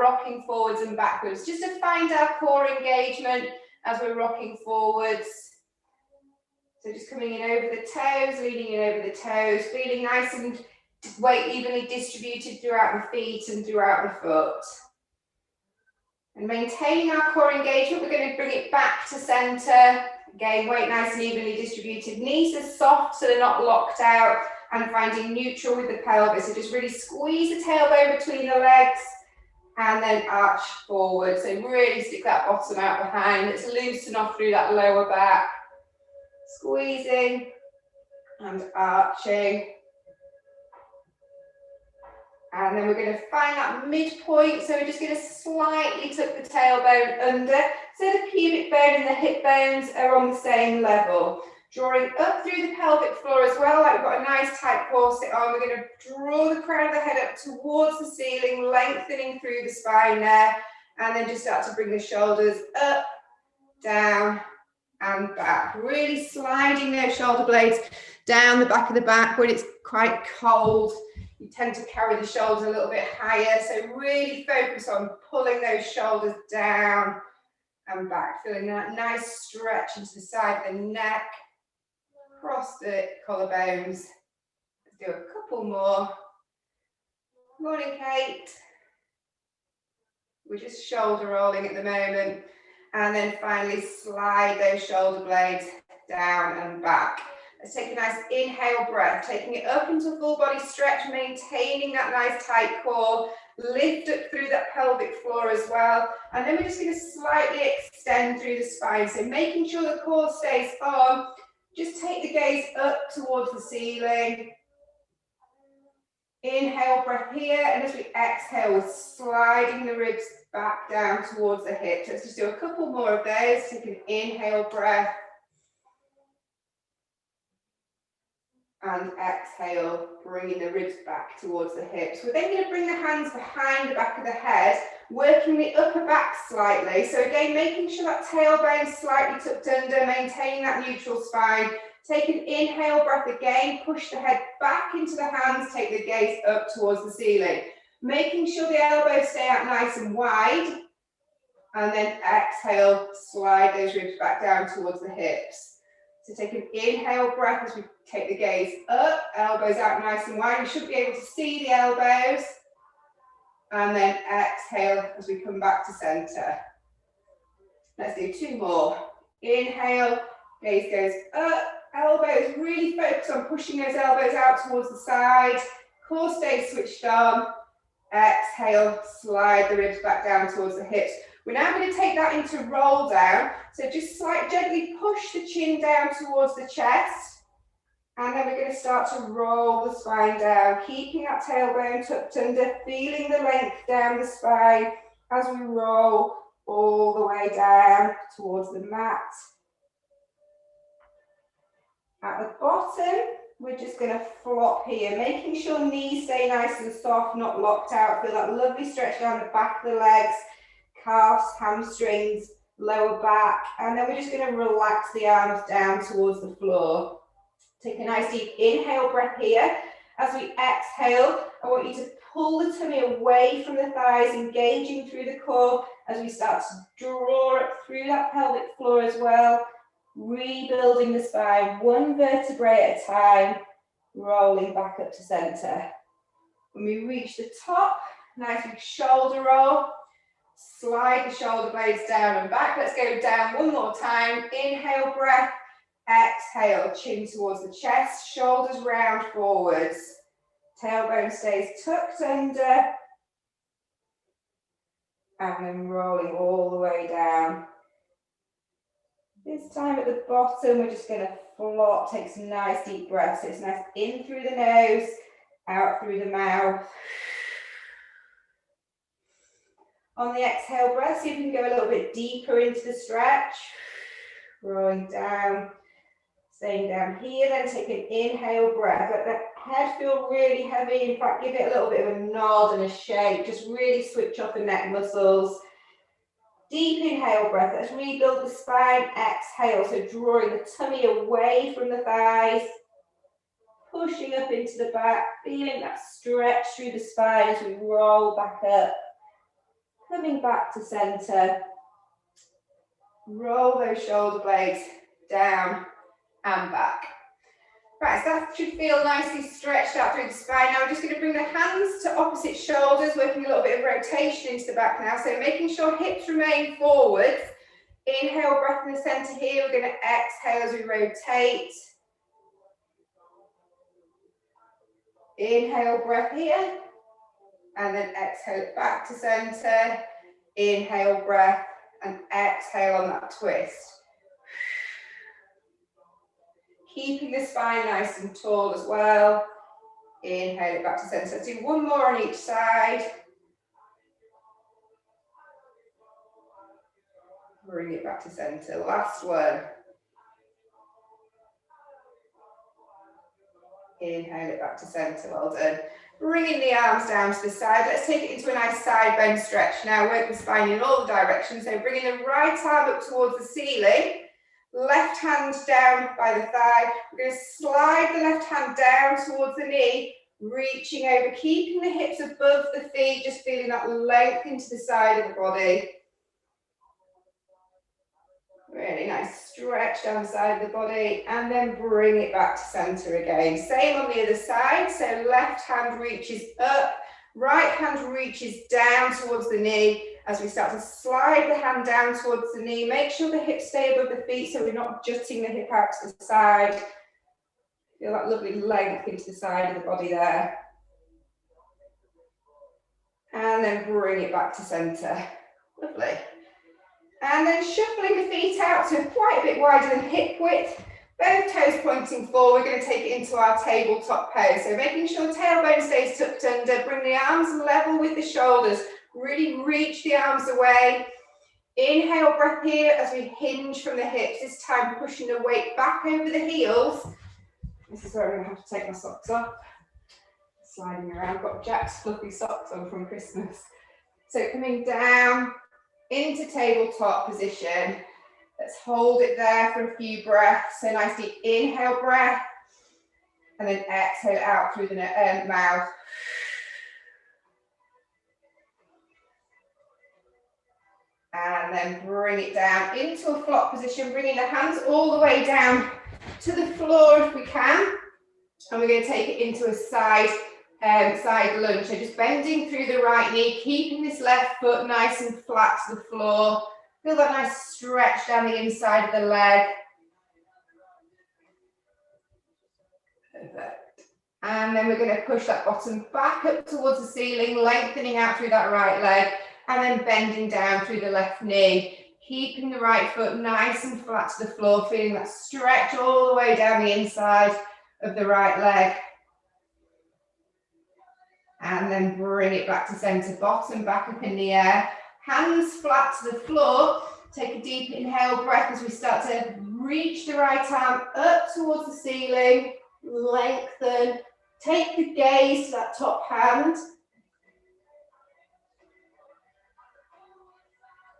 rocking forwards and backwards, just to find our core engagement as we're rocking forwards. So just coming in over the toes, leaning in over the toes, feeling nice and weight evenly distributed throughout the feet and throughout the foot. And maintaining our core engagement, we're going to bring it back to center. Again, weight nice and evenly distributed. Knees are soft so they're not locked out, and finding neutral with the pelvis. So just really squeeze the tailbone between the legs and then arch forward. So really stick that bottom out behind. Let's loosen off through that lower back. Squeezing and arching. And then we're going to find that midpoint. So we're just going to slightly tuck the tailbone under. So the pubic bone and the hip bones are on the same level. Drawing up through the pelvic floor as well, like we've got a nice tight corset on. We're going to draw the crown of the head up towards the ceiling, lengthening through the spine there. And then just start to bring the shoulders up, down, and back. Really sliding those shoulder blades down the back of the back. When it's quite cold, you tend to carry the shoulders a little bit higher. So really focus on pulling those shoulders down and back. Feeling that nice stretch into the side of the neck. Across the collarbones. Let's do a couple more. Morning, Kate. We're just shoulder rolling at the moment. And then finally slide those shoulder blades down and back. Let's take a nice inhale breath, taking it up into a full body stretch, maintaining that nice tight core. Lift up through that pelvic floor as well. And then we're just going to slightly extend through the spine. So making sure the core stays on. Just take the gaze up towards the ceiling. Inhale, breath here, and as we exhale, we're sliding the ribs back down towards the hips. Let's just do a couple more of those. Take an inhale breath. And exhale, bringing the ribs back towards the hips. We're then going to bring the hands behind the back of the head, working the upper back slightly. So again, making sure that tailbone is slightly tucked under, maintaining that neutral spine. Take an inhale breath again, push the head back into the hands, take the gaze up towards the ceiling. Making sure the elbows stay out nice and wide. And then exhale, slide those ribs back down towards the hips. So take an inhale breath as we take the gaze up, elbows out nice and wide. You should be able to see the elbows. And then exhale as we come back to center. Let's do two more. Inhale, gaze goes up, elbows, really focus on pushing those elbows out towards the side. Core stays switched on. Exhale, slide the ribs back down towards the hips. We're now going to take that into roll down. So just gently push the chin down towards the chest. And then we're going to start to roll the spine down, keeping that tailbone tucked under, feeling the length down the spine as we roll all the way down towards the mat. At the bottom, we're just going to flop here, making sure knees stay nice and soft, not locked out. Feel that lovely stretch down the back of the legs, calves, hamstrings, lower back. And then we're just going to relax the arms down towards the floor. Take a nice deep inhale breath here. As we exhale, I want you to pull the tummy away from the thighs, engaging through the core as we start to draw up through that pelvic floor as well. Rebuilding the spine, one vertebrae at a time, rolling back up to center. When we reach the top, nice big shoulder roll. Slide the shoulder blades down and back. Let's go down one more time. Inhale breath. Exhale, chin towards the chest, shoulders round forwards. Tailbone stays tucked under. And then rolling all the way down. This time at the bottom, we're just going to flop, take some nice deep breaths. So it's nice in through the nose, out through the mouth. On the exhale breath, see if you can go a little bit deeper into the stretch. Rolling down, staying down here, then take an inhale breath. Let the head feel really heavy. In fact, give it a little bit of a nod and a shake. Just really switch off the neck muscles. Deep inhale breath. Let's rebuild the spine. Exhale, so drawing the tummy away from the thighs. Pushing up into the back, feeling that stretch through the spine as we roll back up. Coming back to center. Roll those shoulder blades down and back. Right, so that should feel nicely stretched out through the spine. Now we're just going to bring the hands to opposite shoulders, working a little bit of rotation into the back now. So making sure hips remain forwards. Inhale, breath in the center here. We're going to exhale as we rotate. Inhale, breath here. And then exhale it back to center. Inhale, breath, and exhale on that twist. Keeping the spine nice and tall as well. Inhale it back to center. Let's do one more on each side. Bring it back to center. Last one. Inhale it back to center. Well done. Bringing the arms down to the side. Let's take it into a nice side bend stretch. Now work the spine in all the directions. So bringing the right arm up towards the ceiling. Left hand down by the thigh. We're going to slide the left hand down towards the knee, reaching over, keeping the hips above the feet, just feeling that length into the side of the body. Really nice stretch down the side of the body, and then bring it back to center again. Same on the other side, so left hand reaches up, right hand reaches down towards the knee. As we start to slide the hand down towards the knee, make sure the hips stay above the feet so we're not jutting the hip out to the side. Feel that lovely length into the side of the body there. And then bring it back to center. Lovely. And then shuffling the feet out to quite a bit wider than hip width. Both toes pointing forward. We're going to take it into our tabletop pose. So making sure the tailbone stays tucked under. Bring the arms level with the shoulders. Really reach the arms away. Inhale, breath here as we hinge from the hips. This time pushing the weight back over the heels. This is where I'm going to have to take my socks off. Sliding around. Got Jack's fluffy socks on from Christmas. So coming down into tabletop position. Let's hold it there for a few breaths. So nice deep inhale breath. And then exhale out through the mouth. And then bring it down into a flock position, bringing the hands all the way down to the floor if we can. And we're going to take it into a side lunge. So just bending through the right knee, keeping this left foot nice and flat to the floor. Feel that nice stretch down the inside of the leg. Perfect. And then we're going to push that bottom back up towards the ceiling, lengthening out through that right leg. And then bending down through the left knee, keeping the right foot nice and flat to the floor, feeling that stretch all the way down the inside of the right leg. And then bring it back to center, bottom back up in the air, hands flat to the floor. Take a deep inhale breath as we start to reach the right arm up towards the ceiling, lengthen, take the gaze to that top hand.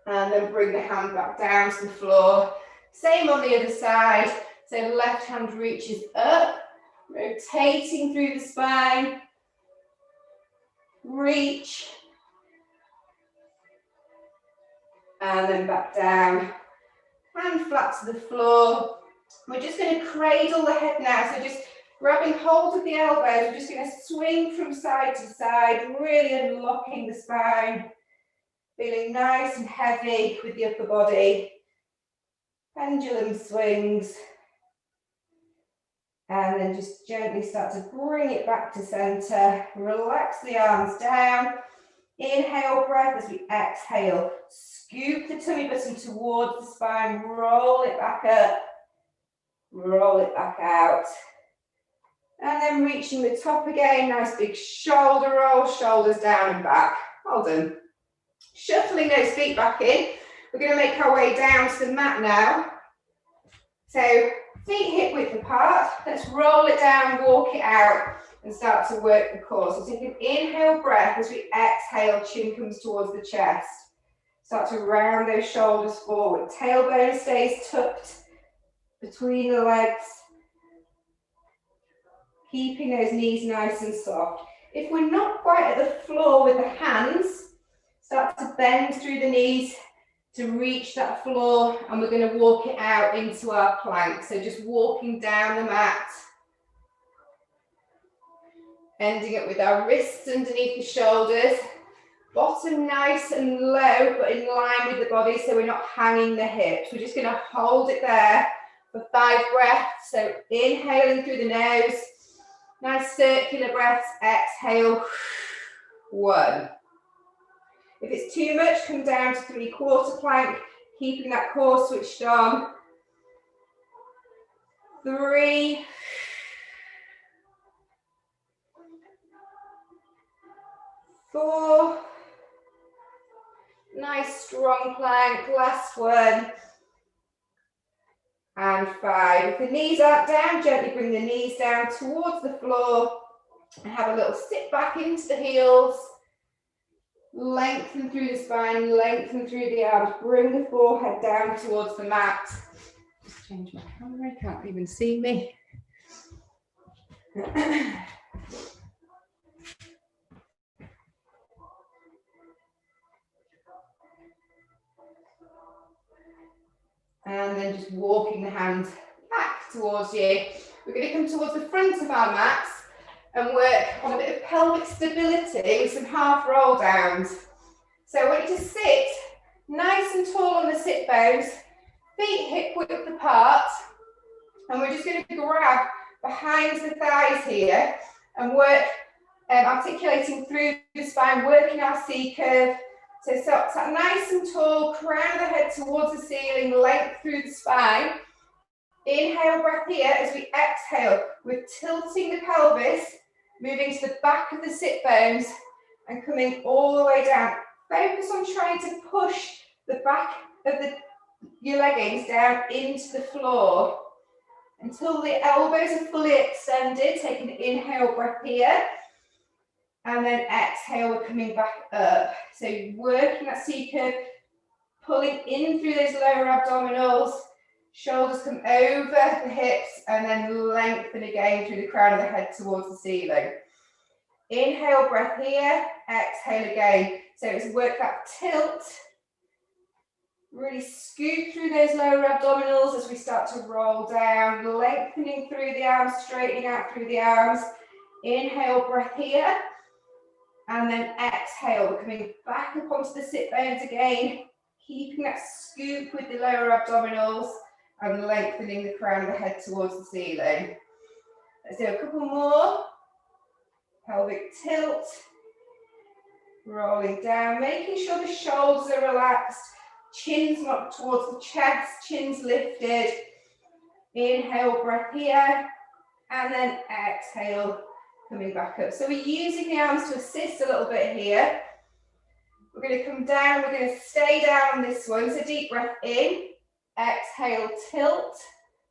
And then bring the hand back down to the floor. Same on the other side. So left hand reaches up, rotating through the spine. Reach. And then back down. Hand flat to the floor. We're just going to cradle the head now. So just grabbing hold of the elbows. We're just going to swing from side to side, really unlocking the spine. Feeling nice and heavy with the upper body. Pendulum swings. And then just gently start to bring it back to center. Relax the arms down. Inhale breath as we exhale. Scoop the tummy button towards the spine. Roll it back up. Roll it back out. And then reaching the top again. Nice big shoulder roll. Shoulders down and back. Well done. Shuffling those feet back in. We're going to make our way down to the mat now. So feet hip width apart. Let's roll it down, walk it out, and start to work the core. So take an inhale breath as we exhale, chin comes towards the chest. Start to round those shoulders forward. Tailbone stays tucked between the legs. Keeping those knees nice and soft. If we're not quite at the floor with the hands, Start to bend through the knees to reach that floor, and we're going to walk it out into our plank. So just walking down the mat, ending up with our wrists underneath the shoulders, bottom nice and low, but in line with the body, so we're not hanging the hips. We're just going to hold it there for 5 breaths. So inhaling through the nose, nice circular breaths, exhale, 1. If it's too much, come down to 3/4 plank, keeping that core switched on. 3. 4. Nice strong plank, last one. And 5. If the knees aren't down, gently bring the knees down towards the floor and have a little sit back into the heels. Lengthen through the spine, lengthen through the arms, bring the forehead down towards the mat. Just change my camera, you can't even see me. And then just walking the hands back towards you. We're going to come towards the front of our mats and work on a bit of pelvic stability with some half roll downs. So I want you to sit nice and tall on the sit bones, feet hip width apart, and we're just going to grab behind the thighs here and work articulating through the spine, working our C curve. So sat nice and tall, crown of the head towards the ceiling, length through the spine. Inhale, breath here. As we exhale, we're tilting the pelvis, moving to the back of the sit bones and coming all the way down. Focus on trying to push the back of your leggings down into the floor until the elbows are fully extended. Take an inhale breath here. And then exhale, we're coming back up. So working that C curve, pulling in through those lower abdominals, shoulders come over the hips, and then lengthen again through the crown of the head towards the ceiling. Inhale, breath here, exhale again. So it's work that tilt. Really scoop through those lower abdominals as we start to roll down, lengthening through the arms, straightening out through the arms. Inhale, breath here. And then exhale, we're coming back up onto the sit bones again, keeping that scoop with the lower abdominals and lengthening the crown of the head towards the ceiling. Let's do a couple more. Pelvic tilt. Rolling down, making sure the shoulders are relaxed, chin's not towards the chest, chin's lifted. Inhale, breath here, and then exhale, coming back up. So we're using the arms to assist a little bit here. We're going to come down, we're going to stay down on this one. So deep breath in, exhale, tilt,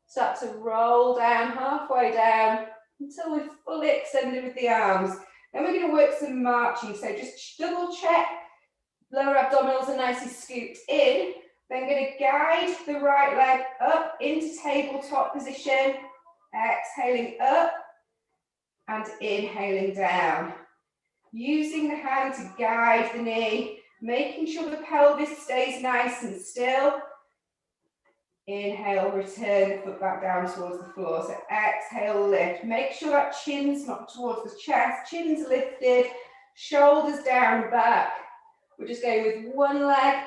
start to roll down, halfway down, until we're fully extended with the arms. Then we're going to work some marching, so just double check lower abdominals are nicely scooped in. Then going to guide the right leg up into tabletop position, exhaling up and inhaling down. Using the hand to guide the knee, making sure the pelvis stays nice and still. Inhale, return the foot back down towards the floor. So exhale, lift. Make sure that chin's not towards the chest. Chin's lifted, shoulders down, back. We're just going with one leg.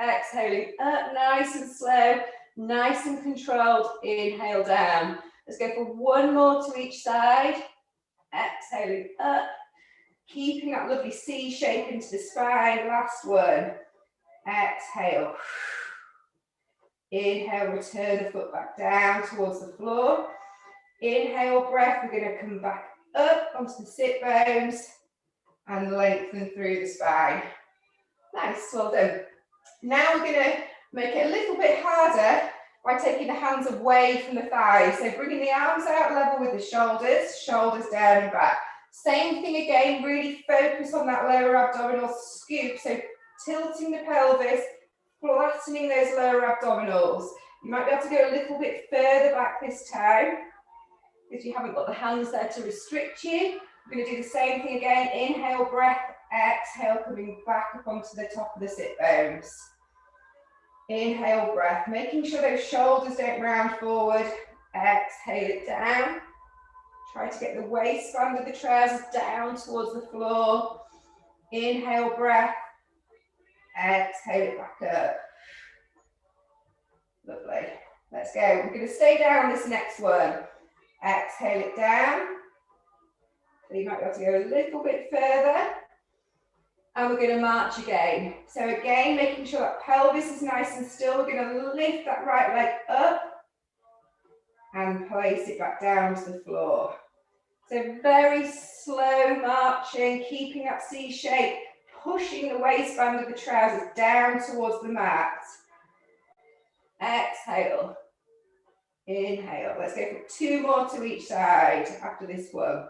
Exhaling up, nice and slow, nice and controlled. Inhale down. Let's go for one more to each side. Exhaling up, keeping that lovely C shape into the spine. Last one. Exhale. Inhale, return the foot back down towards the floor. Inhale, breath, we're going to come back up onto the sit bones and lengthen through the spine. Nice, well done. Now we're going to make it a little bit harder by taking the hands away from the thighs. So bringing the arms out level with the shoulders, shoulders down and back. Same thing again, really focus on that lower abdominal scoop. So tilting the pelvis, flattening those lower abdominals. You might be able to go a little bit further back this time if you haven't got the hands there to restrict you. We're going to do the same thing again. Inhale, breath, exhale, coming back up onto the top of the sit bones. Inhale, breath, making sure those shoulders don't round forward. Exhale it down. Try to get the waistband of the trousers down towards the floor. Inhale, breath. Exhale it back up. Lovely. Let's go. We're going to stay down on this next one. Exhale it down. So you might be able to go a little bit further. And we're going to march again. So again, making sure that pelvis is nice and still. We're going to lift that right leg up and place it back down to the floor. So very slow marching, keeping that C shape, pushing the waistband of the trousers down towards the mat. Exhale. Inhale. Let's go for 2 more to each side after this one.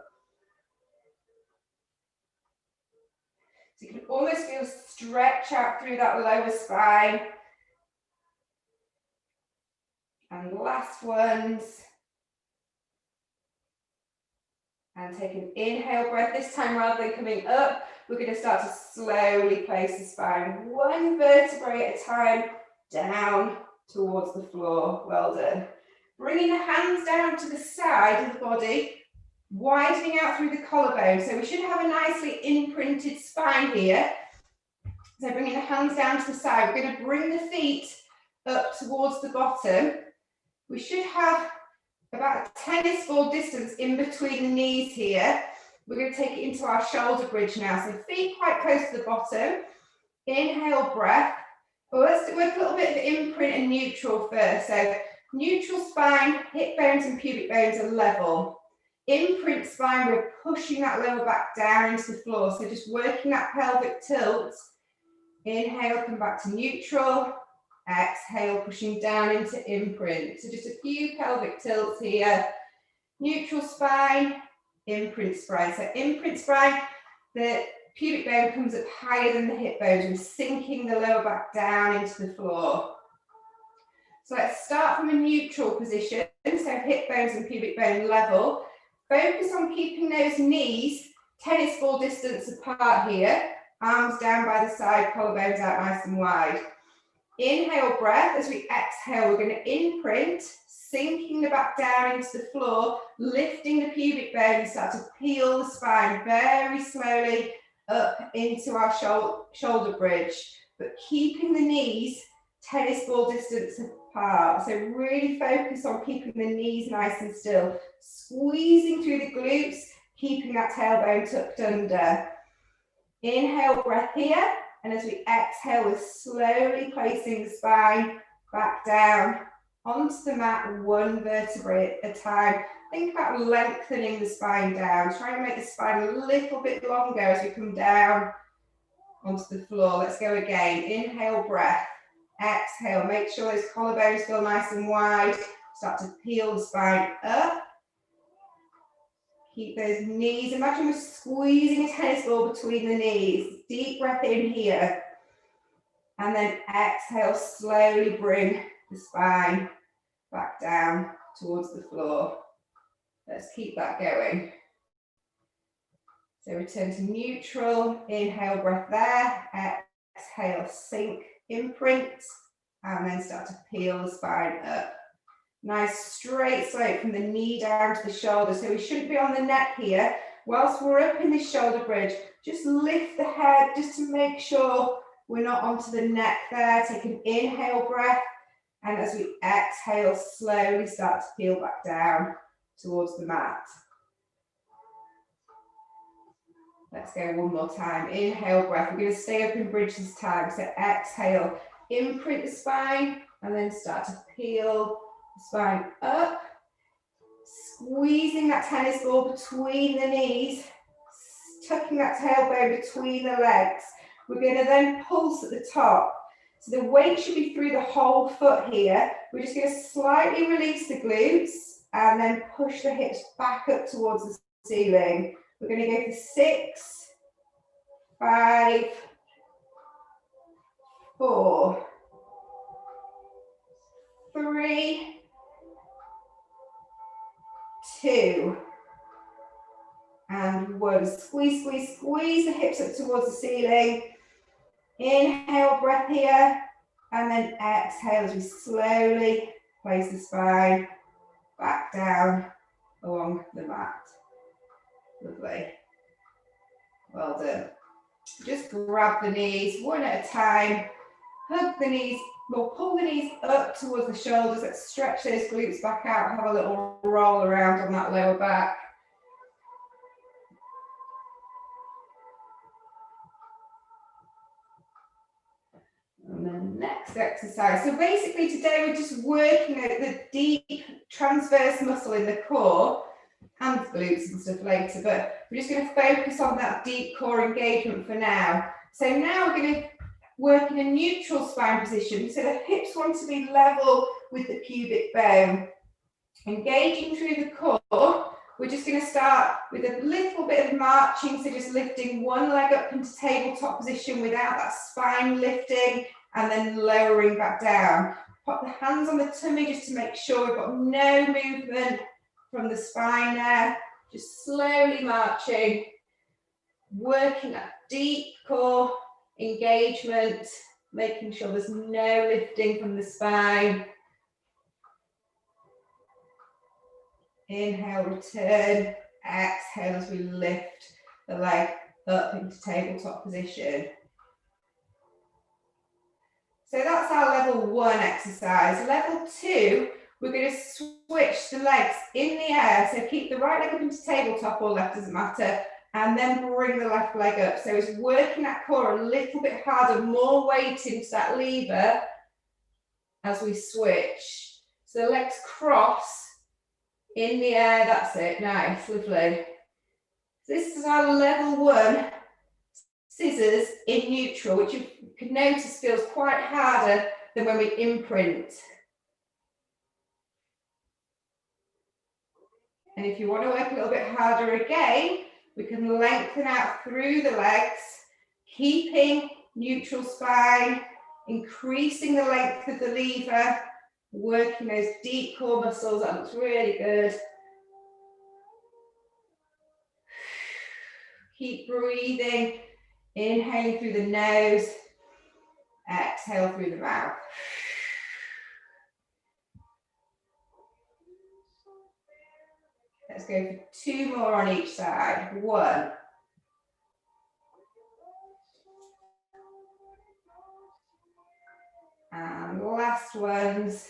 So you can almost feel stretch out through that lower spine. And last ones. And take an inhale breath. This time, rather than coming up, we're going to start to slowly place the spine 1 vertebrae at a time down towards the floor. Well done. Bringing the hands down to the side of the body, widening out through the collarbone. So we should have a nicely imprinted spine here. So bringing the hands down to the side, we're going to bring the feet up towards the bottom. We should have about a tennis ball distance in between the knees here. We're going to take it into our shoulder bridge now. So feet quite close to the bottom. Inhale, breath. Well, let's work a little bit of imprint and neutral first. So neutral spine, hip bones and pubic bones are level. Imprint spine, we're pushing that lower back down into the floor. So just working that pelvic tilt. Inhale, come back to neutral. Exhale, pushing down into imprint. So just a few pelvic tilts here. Neutral spine, imprint spine. So imprint spine, the pubic bone comes up higher than the hip bones and sinking the lower back down into the floor. So let's start from a neutral position. So hip bones and pubic bone level. Focus on keeping those knees tennis ball distance apart here. Arms down by the side, collarbones out nice and wide. Inhale, breath. As we exhale, we're going to imprint, sinking the back down into the floor, lifting the pubic bone, start to peel the spine very slowly up into our shoulder bridge, but keeping the knees tennis ball distance apart. So really focus on keeping the knees nice and still, squeezing through the glutes, keeping that tailbone tucked under. Inhale, breath here. And as we exhale, we're slowly placing the spine back down onto the mat 1 vertebrae at a time. Think about lengthening the spine down. Try and make the spine a little bit longer as we come down onto the floor. Let's go again. Inhale, breath. Exhale. Make sure those collarbones feel nice and wide. Start to peel the spine up. Keep those knees. Imagine we're squeezing a tennis ball between the knees. Deep breath in here. And then exhale, slowly bring the spine back down towards the floor. Let's keep that going. So return to neutral. Inhale, breath there. Exhale, sink, imprint. And then start to peel the spine up. Nice straight slope from the knee down to the shoulder. So we shouldn't be on the neck here. Whilst we're up in this shoulder bridge, just lift the head just to make sure we're not onto the neck there. Take an inhale breath. And as we exhale, slowly start to peel back down towards the mat. Let's go one more time. Inhale breath. We're going to stay up in bridge this time. So exhale, imprint the spine, and then start to peel spine up, squeezing that tennis ball between the knees, tucking that tailbone between the legs. We're going to then pulse at the top. So the weight should be through the whole foot here. We're just going to slightly release the glutes and then push the hips back up towards the ceiling. We're going to go for 6, 5, 4, 3, 2, and 1. shoulders. Squeeze, squeeze, squeeze the hips up towards the ceiling. Inhale, breath here. And then exhale as we slowly place the spine back down along the mat. Lovely. Well done. Just grab the knees one at a time. Hug the knees, or pull the knees up towards the shoulders. Let's stretch those glutes back out. Have a little roll around on that lower back. And then next exercise. So basically today we're just working out the deep transverse muscle in the core and glutes and stuff later, but we're just going to focus on that deep core engagement for now. So now we're going to work in a neutral spine position. So the hips want to be level with the pubic bone. Engaging through the core, we're just going to start with a little bit of marching, so just lifting one leg up into tabletop position without that spine lifting, and then lowering back down. Pop the hands on the tummy just to make sure we've got no movement from the spine there. Just slowly marching, working that deep core engagement, making sure there's no lifting from the spine. Inhale, return. Exhale as we lift the leg up into tabletop position. So that's our level 1 exercise. Level 2, we're going to switch the legs in the air. So keep the right leg up into tabletop, or left, doesn't matter, and then bring the left leg up. So it's working that core a little bit harder, more weight into that lever as we switch. So the legs cross in the air, that's it, nice, lovely. So this is our level 1 scissors in neutral, which you can notice feels quite harder than when we imprint. And if you want to work a little bit harder again, we can lengthen out through the legs, keeping neutral spine, increasing the length of the lever, working those deep core muscles. That looks really good. Keep breathing, inhaling through the nose, exhale through the mouth. Let's go for 2 more on each side. 1. And last ones.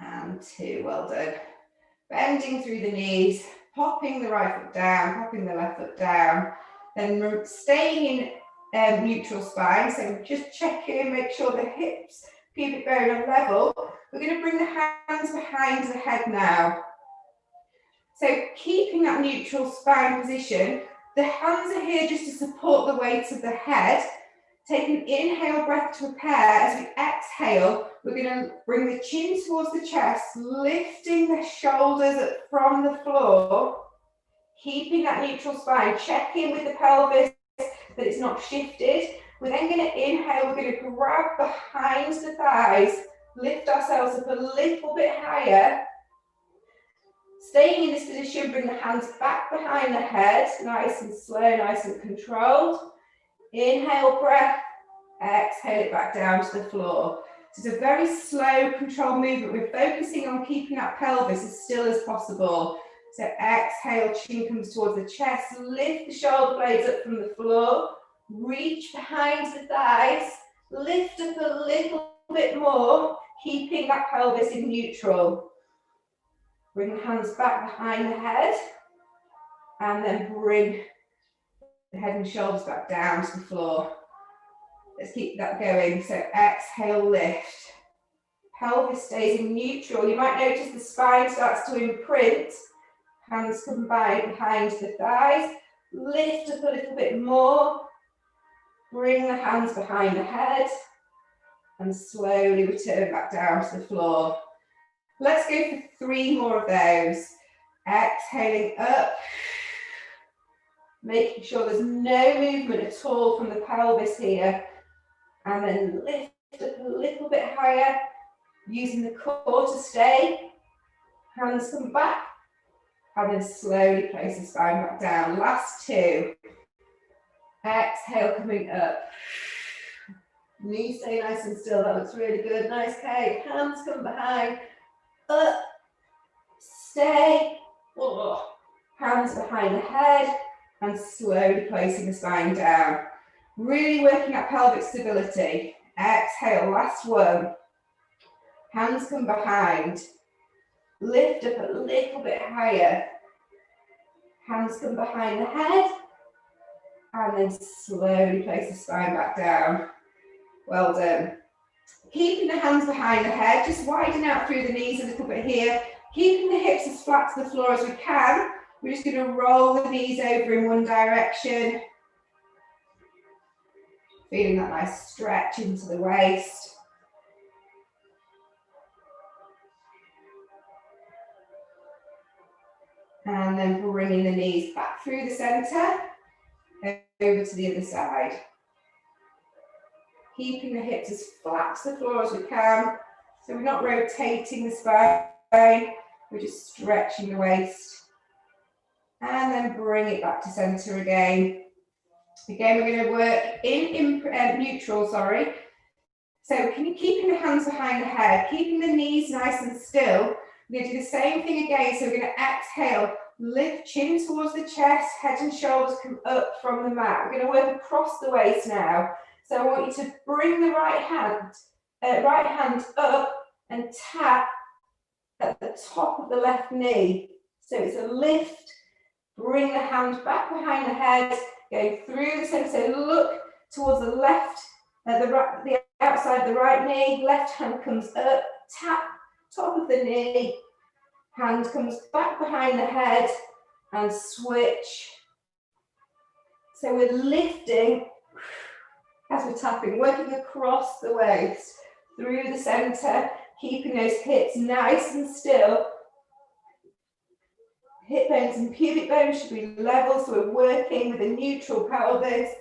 And 2, well done. Bending through the knees, popping the right foot down, popping the left foot down, then staying in neutral spine. So just check in, make sure the hips, pubic bone are level. We're going to bring the hands behind the head now. So keeping that neutral spine position, the hands are here just to support the weight of the head. Take an inhale breath to prepare. As we exhale, we're going to bring the chin towards the chest, lifting the shoulders up from the floor, keeping that neutral spine. Check in with the pelvis that it's not shifted. We're then going to inhale, we're going to grab behind the thighs, lift ourselves up a little bit higher. Staying in this position, bring the hands back behind the head, nice and slow, nice and controlled. Inhale, breath, exhale it back down to the floor. So it's a very slow, controlled movement. We're focusing on keeping that pelvis as still as possible. So exhale, chin comes towards the chest, lift the shoulder blades up from the floor, reach behind the thighs, lift up a little bit more, keeping that pelvis in neutral. Bring the hands back behind the head, and then bring the head and shoulders back down to the floor. Let's keep that going. So exhale, lift. Pelvis stays in neutral. You might notice the spine starts to imprint. Hands come behind the thighs. Lift up a little bit more. Bring the hands behind the head. And slowly return back down to the floor. Let's go for 3 more of those. Exhaling up. Making sure there's no movement at all from the pelvis here. And then lift up a little bit higher, using the core to stay. Hands come back. And then slowly place the spine back down. Last two. Exhale, coming up. Knees stay nice and still. That looks really good. Nice, Kate. Hands come behind. Up. Stay. Oh. Hands behind the head. And slowly placing the spine down. Really working at pelvic stability. Exhale, last one. Hands come behind. Lift up a little bit higher. Hands come behind the head. And then slowly place the spine back down. Well done. Keeping the hands behind the head, just widen out through the knees a little bit here. Keeping the hips as flat to the floor as we can. We're just going to roll the knees over in one direction. Feeling that nice stretch into the waist. And then bringing the knees back through the centre, over to the other side. Keeping the hips as flat to the floor as we can. So we're not rotating the spine, we're just stretching the waist. And then bring it back to centre again. Again, we're going to work in neutral, sorry. So keeping the hands behind the head, keeping the knees nice and still. We're going to do the same thing again. So we're going to exhale, lift chin towards the chest, head and shoulders come up from the mat. We're going to work across the waist now. So I want you to bring the right hand up and tap at the top of the left knee. So it's a lift, bring the hand back behind the head, go through the centre. So look towards the left, the outside of the right knee, left hand comes up, tap top of the knee, hand comes back behind the head and switch. So we're lifting as we're tapping, working across the waist, through the centre, keeping those hips nice and still. Hip bones and pubic bones should be level, so we're working with a neutral pelvis.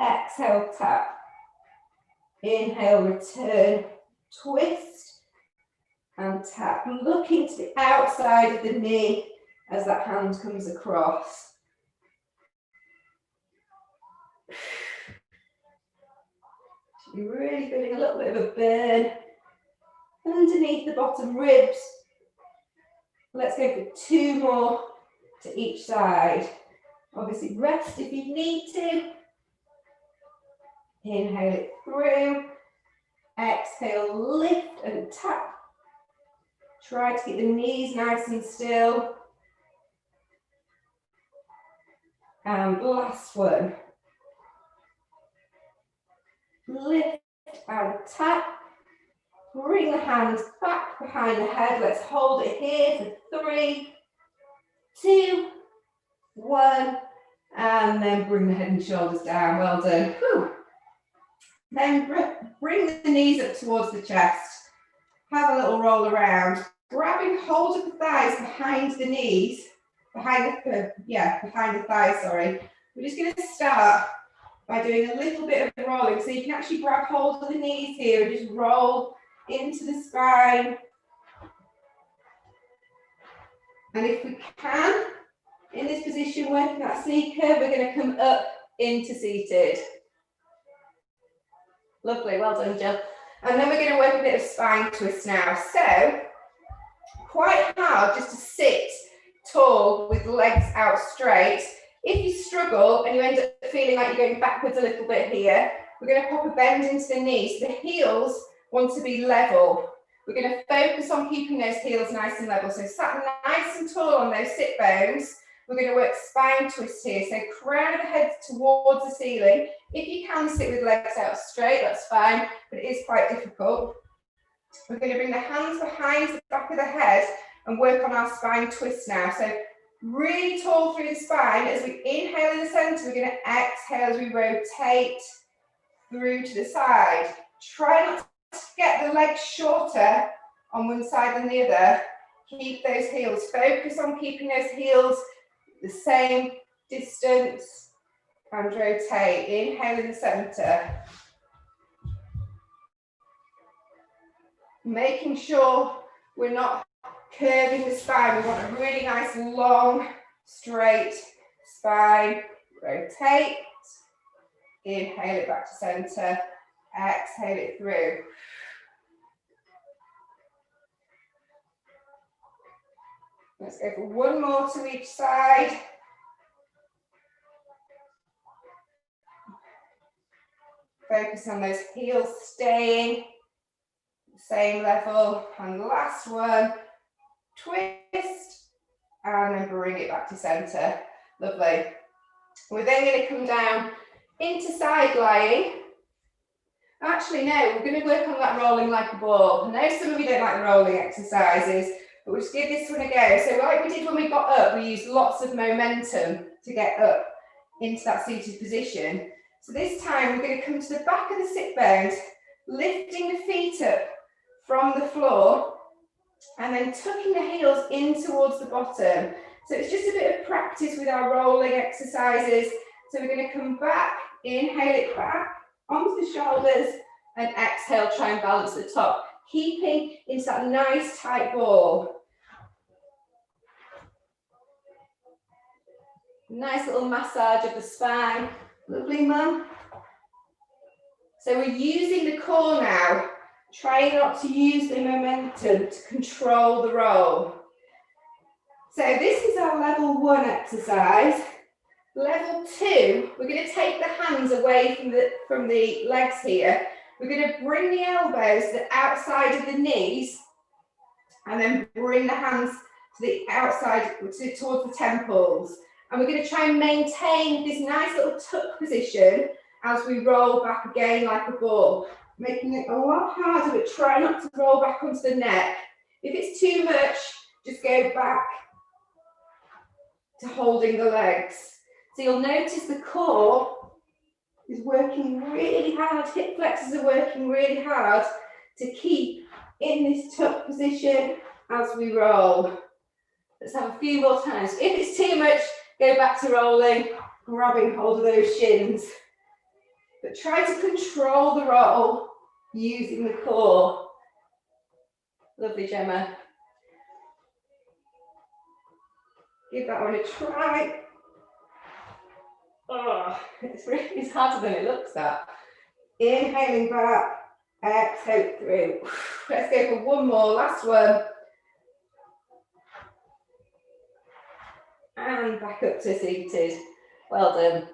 Exhale, tap. Inhale, return, twist, and tap. Looking to the outside of the knee as that hand comes across. You're really feeling a little bit of a burn underneath the bottom ribs. Let's go for two more to each side. Obviously rest if you need to. Inhale it through. Exhale, lift and tap. Try to keep the knees nice and still. And last one. Lift and tap. Bring the hands back behind the head. Let's hold it here for 3, 2, 1. And then bring the head and shoulders down. Well done. Whew. Then bring the knees up towards the chest. Have a little roll around. Grabbing hold of the thighs behind the knees. Behind the thighs, sorry. We're just going to start by doing a little bit of rolling. So you can actually grab hold of the knees here and just roll into the spine. And if we can, in this position, working that C curve, we're going to come up into seated. Lovely, well done, Jill. And then we're going to work a bit of spine twist now. So, quite hard just to sit tall with the legs out straight. If you struggle and you end up feeling like you're going backwards a little bit here, we're going to pop a bend into the knees. The heels want to be level. We're going to focus on keeping those heels nice and level. So sat nice and tall on those sit bones. We're going to work spine twist here. So crown of the head towards the ceiling. If you can sit with legs out straight, that's fine, but it is quite difficult. We're going to bring the hands behind the back of the head and work on our spine twist now. So really tall through the spine. As we inhale in the center, we're going to exhale as we rotate through to the side. Try not to get the legs shorter on one side than the other. Keep those heels. Focus on keeping those heels the same distance and rotate. Inhale in the center. Making sure we're not curving the spine. We want a really nice, long, straight spine. Rotate. Inhale it back to center. Exhale it through. Let's go for one more to each side. Focus on those heels staying same level. And last one, twist, and then bring it back to center. Lovely. We're then going to come down into side lying. Actually, no, we're going to work on that rolling like a ball. I know some of you don't like the rolling exercises, but we'll just give this one a go. So like we did when we got up, we used lots of momentum to get up into that seated position. So this time we're going to come to the back of the sit bones, lifting the feet up from the floor, and then tucking the heels in towards the bottom. So it's just a bit of practice with our rolling exercises. So we're going to come back, inhale it back onto the shoulders, and exhale, try and balance the top, keeping into that nice tight ball. Nice little massage of the spine. Lovely, Mum. So we're using the core now, trying not to use the momentum to control the roll. So this is our level 1 exercise. Level 2, we're going to take the hands away from the legs here. We're going to bring the elbows to the outside of the knees, and then bring the hands to the outside, towards the temples. And we're going to try and maintain this nice little tuck position as we roll back again like a ball, making it a lot harder, but try not to roll back onto the neck. If it's too much, just go back to holding the legs. So you'll notice the core is working really hard, hip flexors are working really hard to keep in this tuck position as we roll. Let's have a few more times. If it's too much, go back to rolling, grabbing hold of those shins. But try to control the roll using the core. Lovely, Gemma. Give that one a try. Oh, it's harder than it looks, that. Inhaling back, exhale through. Let's go for one more, last one. And back up to seated. Well done.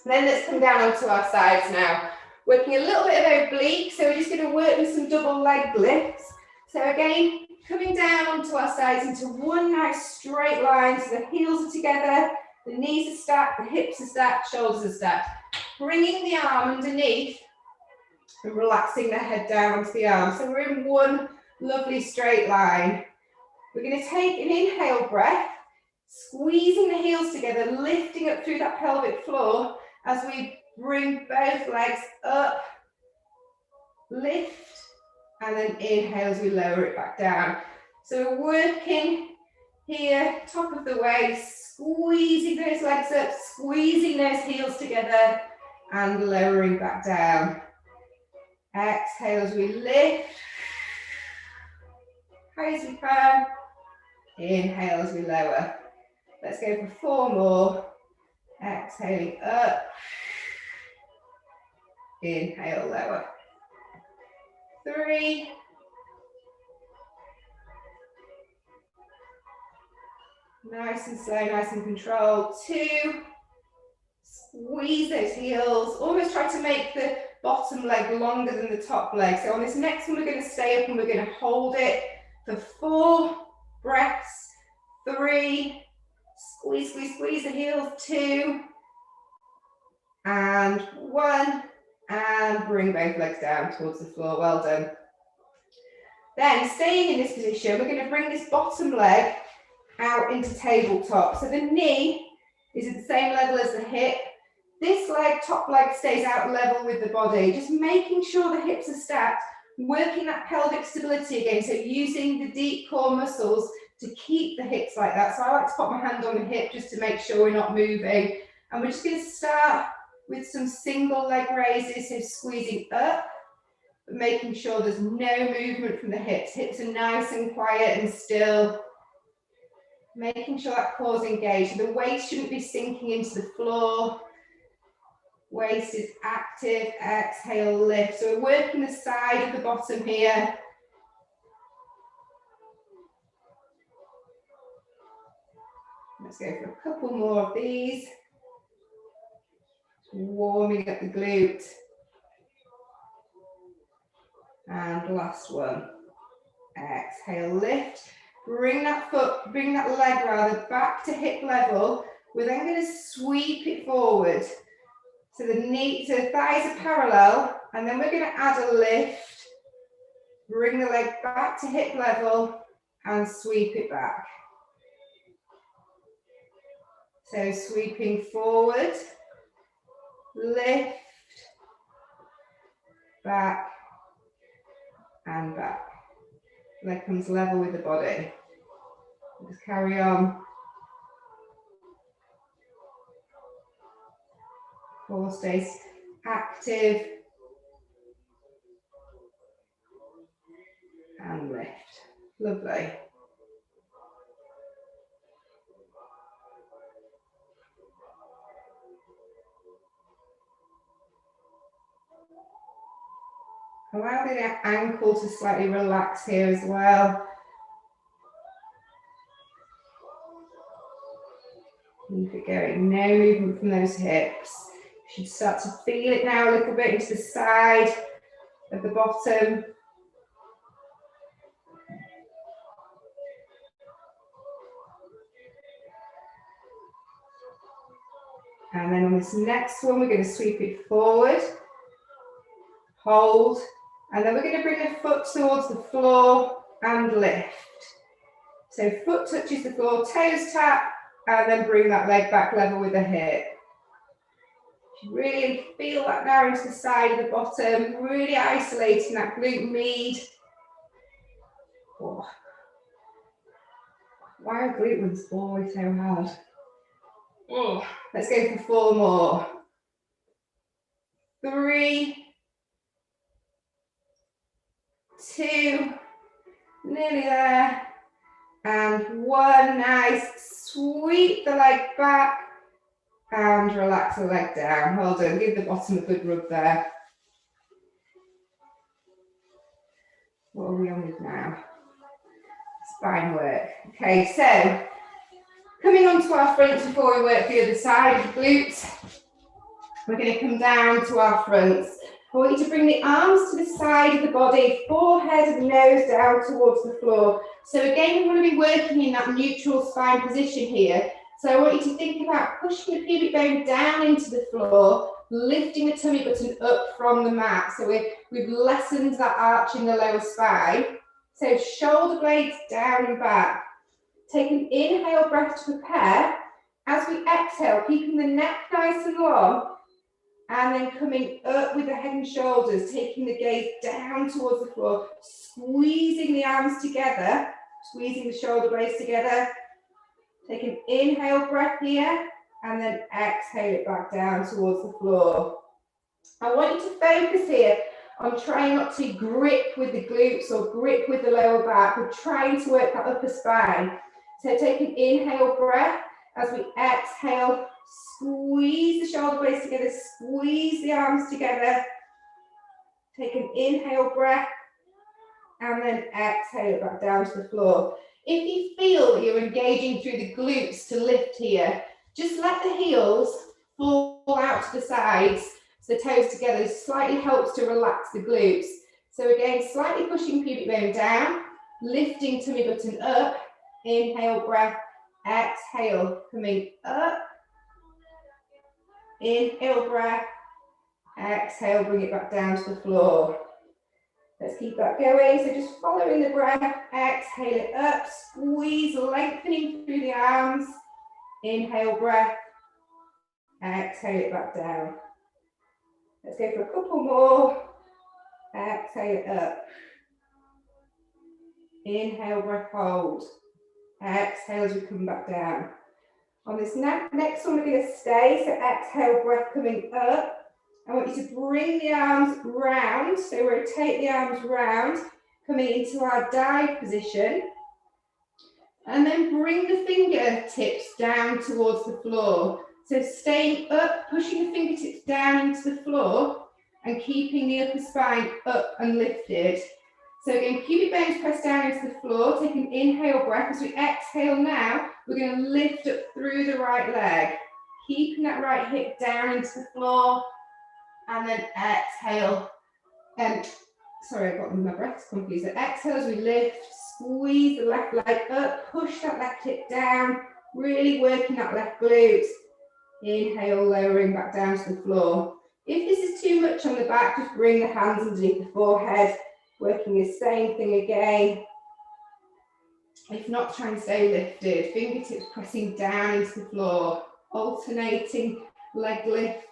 Then let's come down onto our sides now. Working a little bit of oblique, so we're just going to work with some double leg lifts. So again, coming down onto our sides into one nice straight line, so the heels are together, the knees are stacked, the hips are stacked, shoulders are stacked. Bringing the arm underneath and relaxing the head down onto the arm. So we're in one lovely straight line. We're going to take an inhale breath, squeezing the heels together, lifting up through that pelvic floor as we bring both legs up, lift, and then inhale as we lower it back down. So we're working here, top of the waist, squeezing those legs up, squeezing those heels together, and lowering back down. Exhale as we lift, high as we can. Inhale as we lower. Let's go for 4 more. Exhaling up. Inhale, lower. 3. Nice and slow, nice and controlled. 2. Squeeze those heels. Almost try to make the bottom leg longer than the top leg. So on this next one, we're going to stay up and we're going to hold it for 4 breaths. 3. Squeeze, squeeze, squeeze the heels. 2. And 1. And bring both legs down towards the floor. Well done. Then, staying in this position, we're going to bring this bottom leg out into tabletop. So the knee is at the same level as the hip. This leg, top leg, stays out level with the body. Just making sure the hips are stacked, working that pelvic stability again. So using the deep core muscles to keep the hips like that. So I like to put my hand on the hip just to make sure we're not moving. And we're just going to start with some single leg raises, so squeezing up but making sure there's no movement from the hips. Hips are nice and quiet and still. Making sure that core's engaged. The waist shouldn't be sinking into the floor. Waist is active, exhale, lift. So we're working the side of the bottom here. Let's go for a couple more of these. Warming up the glute. And last one. Exhale, lift. Bring that foot, bring that leg rather back to hip level. We're then going to sweep it forward. So the knee, so the thighs are parallel, and then we're going to add a lift. Bring the leg back to hip level and sweep it back. So sweeping forward, lift, back, and back. Leg comes level with the body. Just carry on. Core stays active. And lift. Lovely. Allow the ankle to slightly relax here as well. Keep it going. No movement from those hips. You should start to feel it now a little bit into the side of the bottom. And then on this next one, we're going to sweep it forward, hold, and then we're going to bring the foot towards the floor and lift. So foot touches the floor, toes tap, and then bring that leg back level with the hip. Really feel that now into the side of the bottom, really isolating that glute med. Oh. Why are glute ones always so hard? Oh. Let's go for 4 more. 3, 2, nearly there, and 1. Nice. Sweep the leg back and relax the leg down. Hold on, give the bottom a good rub there. What are we on with now? Spine work. Okay, so coming onto our fronts before we work the other side of the glutes, we're going to come down to our fronts. I want you to bring the arms to the side of the body, forehead and nose down towards the floor. So again, we want to be working in that neutral spine position here. So I want you to think about pushing the pubic bone down into the floor, lifting the tummy button up from the mat. So we've lessened that arch in the lower spine. So shoulder blades down and back. Take an inhale breath to prepare. As we exhale, keeping the neck nice and long, and then coming up with the head and shoulders, taking the gaze down towards the floor, squeezing the arms together, squeezing the shoulder blades together. Take an inhale breath here, and then exhale it back down towards the floor. I want you to focus here on trying not to grip with the glutes or grip with the lower back. We're trying to work that upper spine. So take an inhale breath. As we exhale, squeeze the shoulder blades together, squeeze the arms together. Take an inhale breath, and then exhale it back down to the floor. If you feel that you're engaging through the glutes to lift here, just let the heels fall out to the sides. So the toes together slightly helps to relax the glutes. So again, slightly pushing pubic bone down, lifting tummy button up, inhale breath, exhale, coming up, inhale breath, exhale, bring it back down to the floor. Let's keep that going. So just following the breath, exhale it up, squeeze, lengthening through the arms, inhale breath, exhale it back down. Let's go for a couple more, exhale it up, inhale breath, hold, exhale as we come back down. On this next one, we're going to stay. So exhale, breath coming up. I want you to bring the arms round, so rotate the arms round, coming into our dive position. And then bring the fingertips down towards the floor. So staying up, pushing the fingertips down into the floor and keeping the upper spine up and lifted. So again, pubic bones press down into the floor. Take an inhale breath. As we exhale now, we're going to lift up through the right leg. Keeping that right hip down into the floor. And then exhale. Sorry, I got my breath confused. Exhale as we lift, squeeze the left leg up, push that left hip down, really working that left glute. Inhale, lowering back down to the floor. If this is too much on the back, just bring the hands underneath the forehead, working the same thing again. If not, try and stay lifted. Fingertips pressing down into the floor, alternating leg lifts,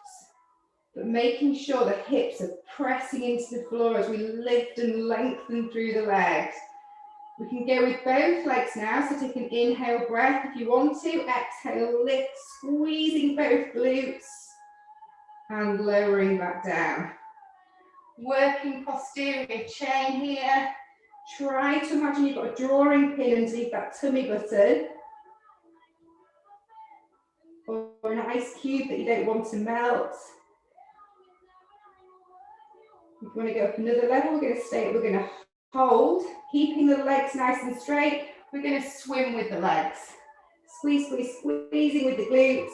but making sure the hips are pressing into the floor as we lift and lengthen through the legs. We can go with both legs now, so take an inhale breath if you want to. Exhale, lift, squeezing both glutes and lowering back down. Working posterior chain here. Try to imagine you've got a drawing pin underneath that tummy button, or an ice cube that you don't want to melt. If you want to go up another level, we're going to hold, keeping the legs nice and straight. We're going to swim with the legs. Squeeze, squeeze, squeezing with the glutes.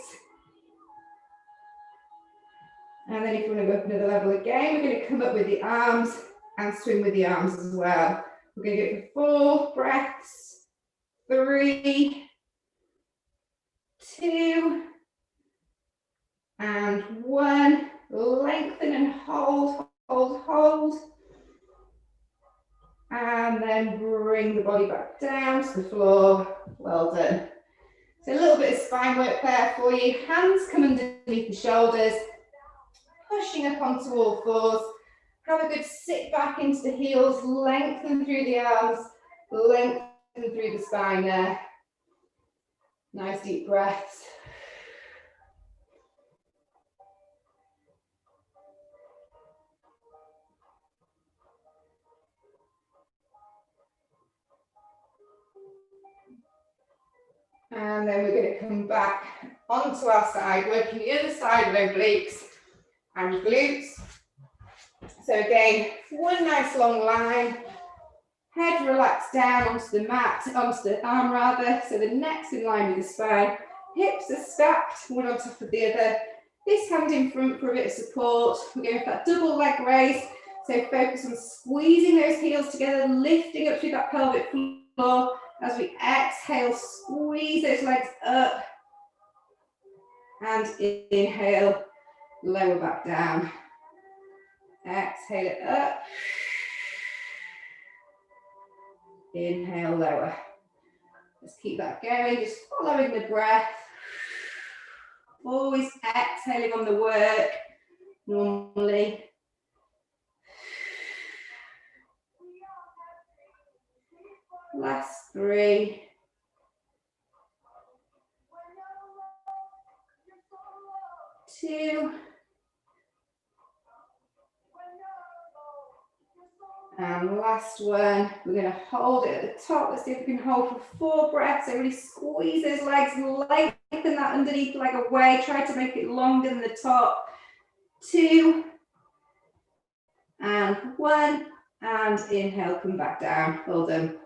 And then if you want to go up another level again, we're going to come up with the arms and swim with the arms as well. We're going to do it for 4 breaths. 3, 2, and 1. Lengthen and hold, hold, hold. And then bring the body back down to the floor. Well done. So a little bit of spine work there for you. Hands come underneath the shoulders, pushing up onto all fours. Have a good sit back into the heels, lengthen through the arms, lengthen through the spine there. Nice deep breaths. And then we're going to come back onto our side, working the other side of obliques and glutes. So again, one nice long line, head relaxed down onto the mat, onto the arm rather, so the neck's in line with the spine, hips are stacked, one on top of the other, this hand in front for a bit of support. We're going for that double leg raise, so focus on squeezing those heels together, lifting up through that pelvic floor. As we exhale, squeeze those legs up, and inhale, lower back down. Exhale it up. Inhale, lower. Let's keep that going, just following the breath. Always exhaling on the work, normally. Last 3. 2. And last one, we're going to hold it at the top. Let's see if we can hold for 4 breaths. So really squeeze those legs, lengthen that underneath leg away. Try to make it longer than the top. 2. And 1. And inhale, come back down. Well done.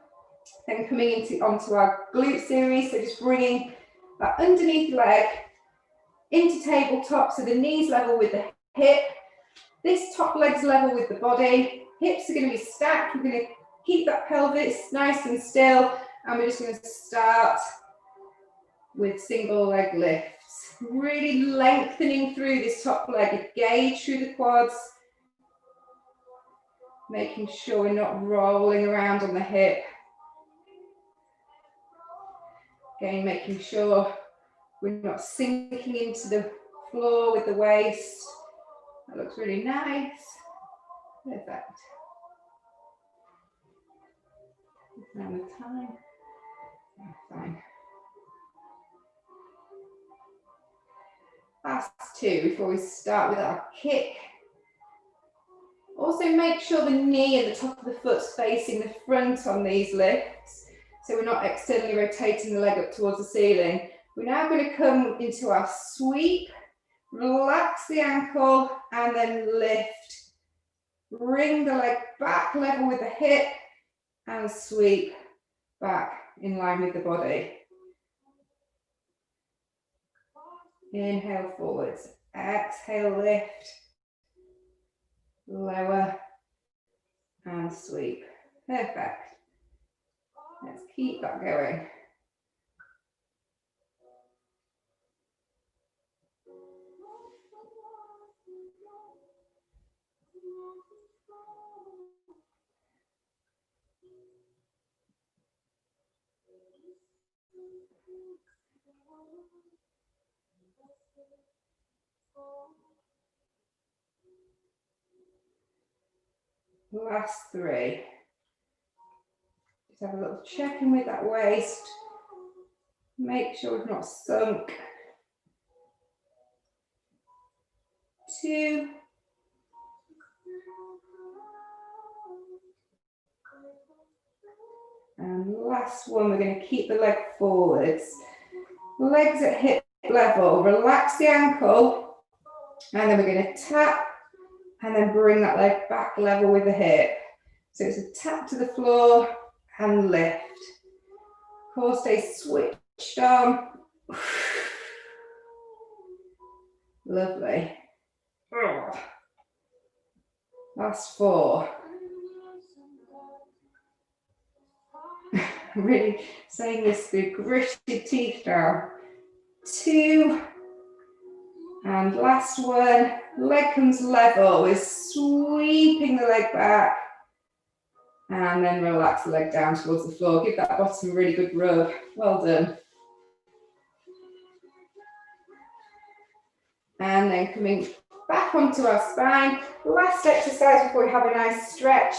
Then coming onto our glute series. So just bringing that underneath leg into tabletop. So the knees level with the hip. This top leg's level with the body. Hips are going to be stacked. We're going to keep that pelvis nice and still. And we're just going to start with single leg lifts. Really lengthening through this top leg. Engage through the quads. Making sure we're not rolling around on the hip. Again, making sure we're not sinking into the floor with the waist. That looks really nice. Perfect. Around the time. Fine. Last two before we start with our kick. Also make sure the knee and the top of the foot's facing the front on these lifts, so we're not externally rotating the leg up towards the ceiling. We're now going to come into our sweep, relax the ankle and then lift. Bring the leg back level with the hip and sweep back in line with the body. Inhale forwards, exhale lift, lower and sweep. Perfect. Let's keep that going. Last three. Just have a little check in with that waist. Make sure we've not sunk. 2. And last one, we're going to keep the leg forwards. Legs at hip level. Relax the ankle. And then we're going to tap and then bring that leg back level with the hip. So it's a tap to the floor and lift. Core stays switched on. Lovely. Last 4. I'm really saying this through gritted teeth now. 2. And last one. Leg comes level. We're sweeping the leg back. And then relax the leg down towards the floor. Give that bottom a really good rub. Well done. And then coming back onto our spine. Last exercise before we have a nice stretch.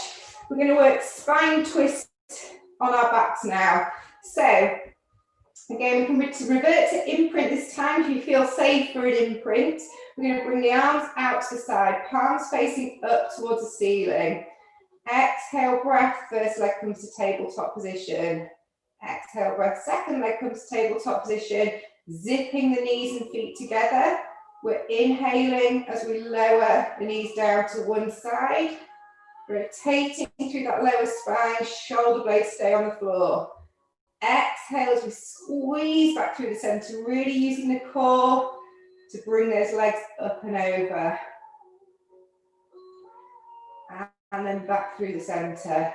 We're going to work spine twist on our backs now. So, again, we can revert to imprint this time if you feel safe for an imprint. We're going to bring the arms out to the side, palms facing up towards the ceiling. Exhale, breath, first leg comes to tabletop position. Exhale, breath, second leg comes to tabletop position. Zipping the knees and feet together. We're inhaling as we lower the knees down to one side. Rotating through that lower spine, shoulder blades stay on the floor. Exhale as we squeeze back through the center, really using the core to bring those legs up and over. And then back through the center.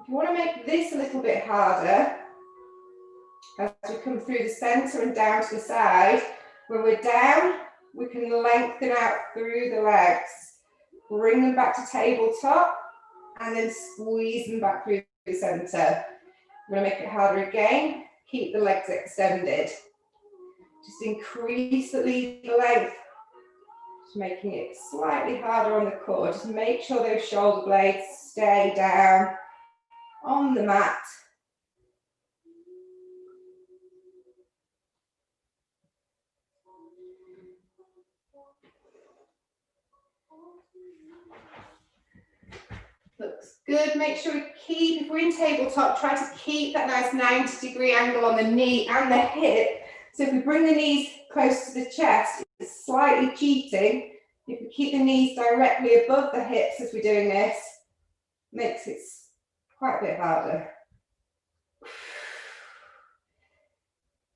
If you want to make this a little bit harder, as we come through the center and down to the side, when we're down, we can lengthen out through the legs. Bring them back to tabletop and then squeeze them back through the center. I'm going to make it harder again. Keep the legs extended. Just increase the lead length. Just making it slightly harder on the core. Just make sure those shoulder blades stay down on the mat. Looks good. Make sure we keep, if we're in tabletop, try to keep that nice 90-degree angle on the knee and the hip. So if we bring the knees close to the chest, it's slightly cheating. If we keep the knees directly above the hips as we're doing this, makes it quite a bit harder.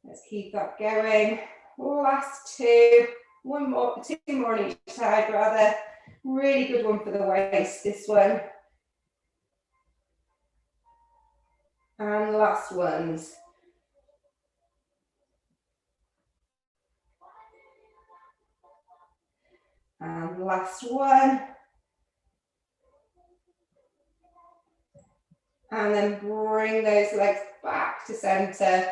Let's keep that going. Last 2. One more, 2 more on each side rather. Really good one for the waist, this one. And last ones. And last one. And then bring those legs back to center.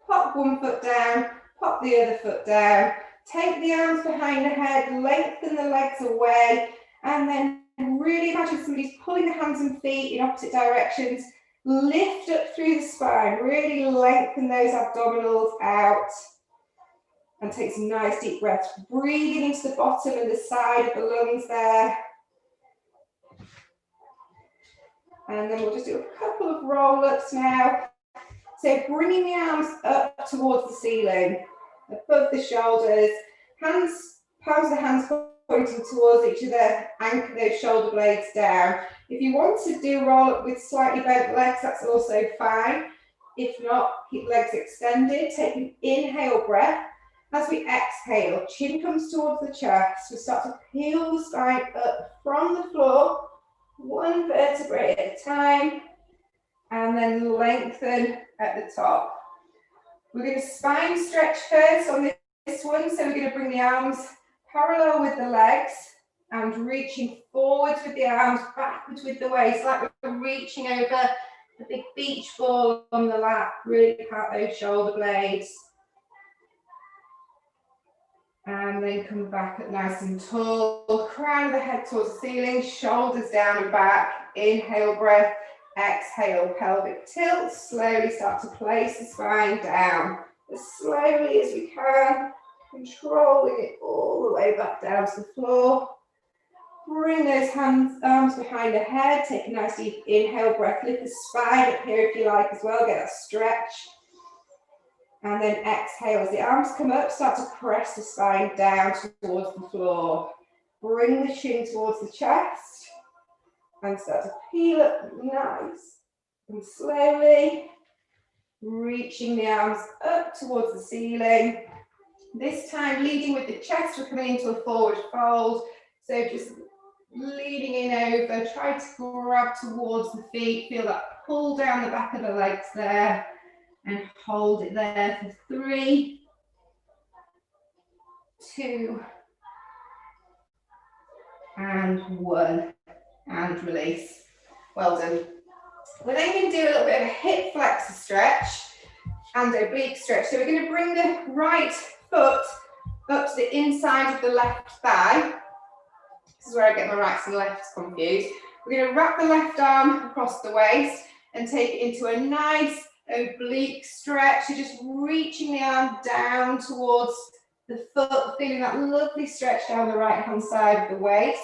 Pop one foot down, pop the other foot down. Take the arms behind the head, lengthen the legs away, and then really imagine somebody's pulling the hands and feet in opposite directions. Lift up through the spine, really lengthen those abdominals out. And take some nice deep breaths, breathing into the bottom and the side of the lungs there. And then we'll just do a couple of roll-ups now. So bringing the arms up towards the ceiling, above the shoulders, palms of the hands pointing towards each other, anchor those shoulder blades down. If you want to do roll-up with slightly bent legs, that's also fine. If not, keep legs extended, take an inhale breath. As we exhale, chin comes towards the chest. We start to peel the spine up from the floor, one vertebrae at a time, and then lengthen at the top. We're going to spine stretch first on this one, so we're going to bring the arms parallel with the legs and reaching forwards with the arms, backwards with the waist, like we're reaching over a big beach ball on the lap, really pat those shoulder blades. And then come back up nice and tall, crown of the head towards the ceiling, shoulders down and back, inhale breath, exhale pelvic tilt, slowly start to place the spine down, as slowly as we can, controlling it all the way back down to the floor. Bring those arms behind the head, take a nice deep inhale breath, lift the spine up here if you like as well, get that stretch. And then exhale, as the arms come up, start to press the spine down towards the floor. Bring the chin towards the chest and start to peel up nice and slowly, reaching the arms up towards the ceiling. This time leading with the chest, we're coming into a forward fold. So just leading in over, try to grab towards the feet, feel that pull down the back of the legs there. And hold it there for 3, 2, and 1, and release. Well done. We're then going to do a little bit of a hip flexor stretch and oblique stretch. So we're going to bring the right foot up to the inside of the left thigh. This is where I get my rights and lefts confused. We're going to wrap the left arm across the waist and take it into a nice oblique stretch. So just reaching the arm down towards the foot, feeling that lovely stretch down the right hand side of the waist.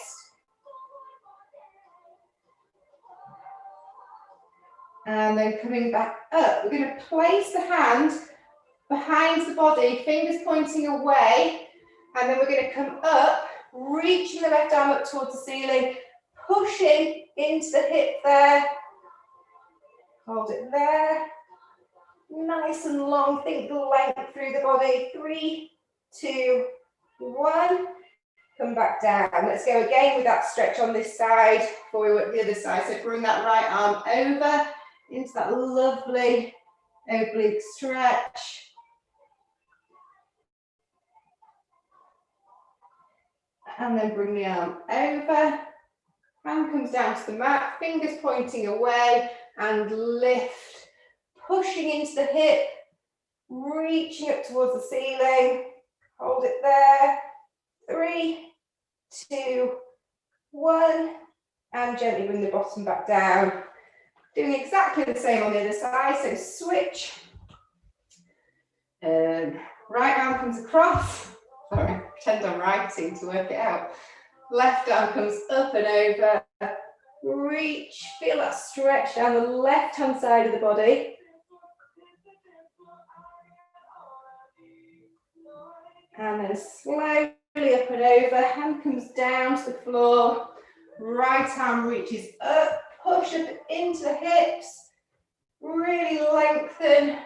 And then coming back up, we're going to place the hand behind the body, fingers pointing away, and then we're going to come up, reaching the left arm up towards the ceiling, pushing into the hip there. Hold it there. Nice and long, think the length through the body. 3, 2, 1. Come back down. Let's go again with that stretch on this side before we work the other side. So bring that right arm over into that lovely oblique stretch. And then bring the arm over. Hand comes down to the mat, fingers pointing away, and lift. Pushing into the hip, reaching up towards the ceiling. Hold it there. 3, 2, 1. And gently bring the bottom back down. Doing exactly the same on the other side. So switch. Right arm comes across. Sorry, pretend I'm writing to work it out. Left arm comes up and over. Reach. Feel that stretch down the left hand side of the body. And then slowly up and over, hand comes down to the floor, right arm reaches up, push up into the hips, really lengthen.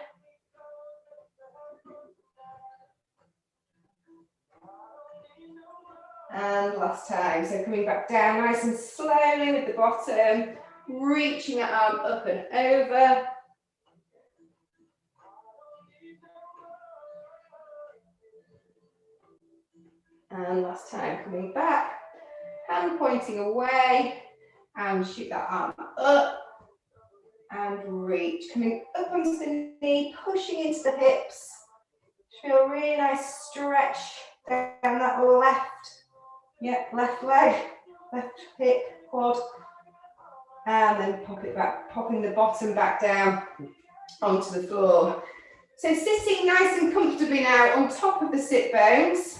And last time, so coming back down nice and slowly with the bottom, reaching that arm up and over. And last time, coming back, hand pointing away, and shoot that arm up, and reach. Coming up onto the knee, pushing into the hips. Feel a really nice stretch down that left leg, left hip, quad, and then pop it back, popping the bottom back down onto the floor. So sitting nice and comfortably now on top of the sit bones,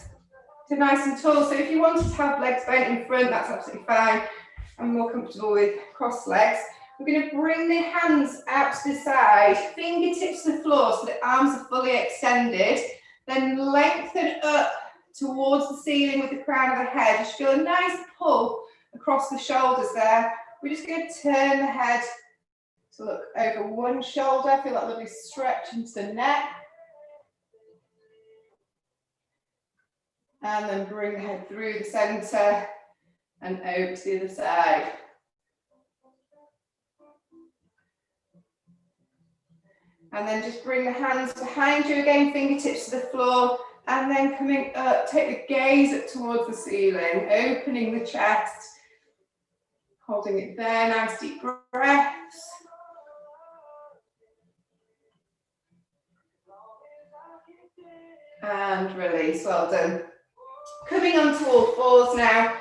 so nice and tall. So if you wanted to have legs bent in front, that's absolutely fine. I'm more comfortable with cross legs. We're going to bring the hands out to the side, fingertips to the floor so the arms are fully extended, then lengthen up towards the ceiling with the crown of the head. Just feel a nice pull across the shoulders there. We're just going to turn the head to look over one shoulder, feel that lovely stretch into the neck. And then bring the head through the centre and over to the other side. And then just bring the hands behind you again, fingertips to the floor, and then coming up, take the gaze up towards the ceiling, opening the chest, holding it there, nice deep breaths. And release, well done. Coming onto all fours now,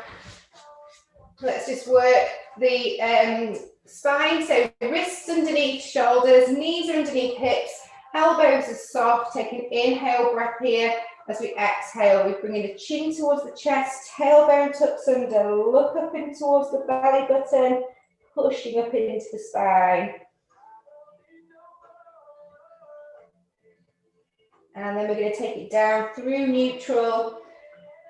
let's just work the spine, so wrists underneath shoulders, knees are underneath hips, elbows are soft. Take an inhale breath here. As we exhale, we bring in the chin towards the chest, tailbone tucks under, look up in towards the belly button, pushing up into the spine. And then we're going to take it down through neutral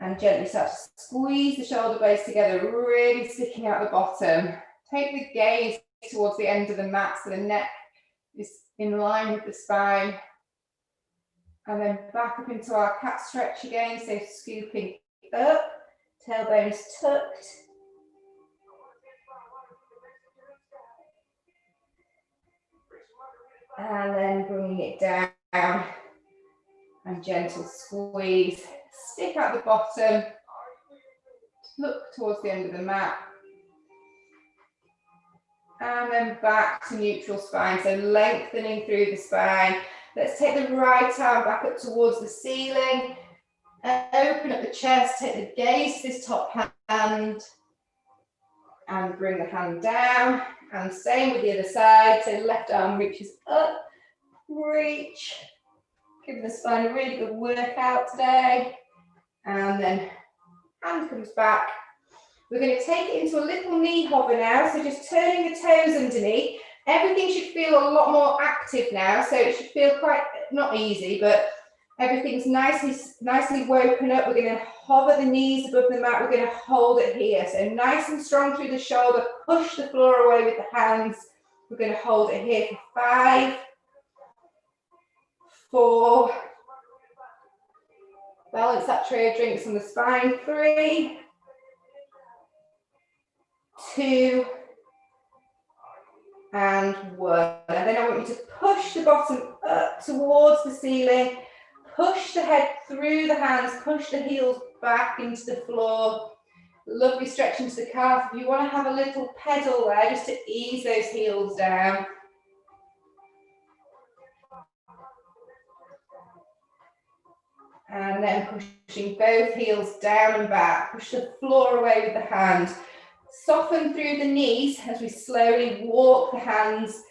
and gently start to squeeze the shoulder blades together, really sticking out the bottom. Take the gaze towards the end of the mat so the neck is in line with the spine. And then back up into our cat stretch again, so scooping up, tailbones tucked. And then bringing it down and gentle squeeze. Stick out the bottom, look towards the end of the mat. And then back to neutral spine, so lengthening through the spine. Let's take the right arm back up towards the ceiling. Open up the chest, take the gaze to this top hand. And bring the hand down. And same with the other side, so left arm reaches up, reach. Giving the spine a really good workout today. And then hand comes back. We're going to take it into a little knee hover now, so just turning the toes underneath. Everything should feel a lot more active now, so it should feel quite, not easy, but everything's nicely woken up. We're going to hover the knees above the mat. We're going to hold it here. So nice and strong through the shoulder. Push the floor away with the hands. We're going to hold it here for 5, 4. Balance that tray of drinks on the spine. 3, 2, and 1. And then I want you to push the bottom up towards the ceiling. Push the head through the hands. Push the heels back into the floor. Lovely stretch into the calf. If you want to have a little pedal there, just to ease those heels down. And then pushing both heels down and back. Push the floor away with the hand. Soften through the knees as we slowly walk the hands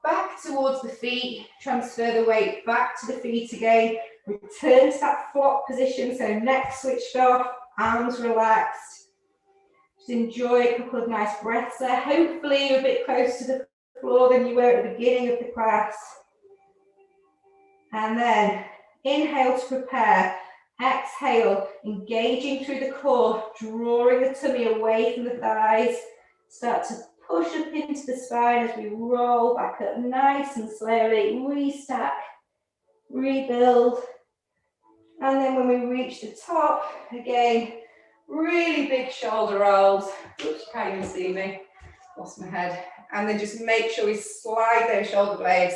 back towards the feet. Transfer the weight back to the feet again. Return to that flock position, so neck switched off, arms relaxed. Just enjoy a couple of nice breaths there. Hopefully you're a bit closer to the floor than you were at the beginning of the class. And then inhale to prepare. Exhale, engaging through the core, drawing the tummy away from the thighs. Start to push up into the spine as we roll back up nice and slowly. Restack, rebuild. And then when we reach the top, again, really big shoulder rolls. Oops, you can't even see me. Lost my head. And then just make sure we slide those shoulder blades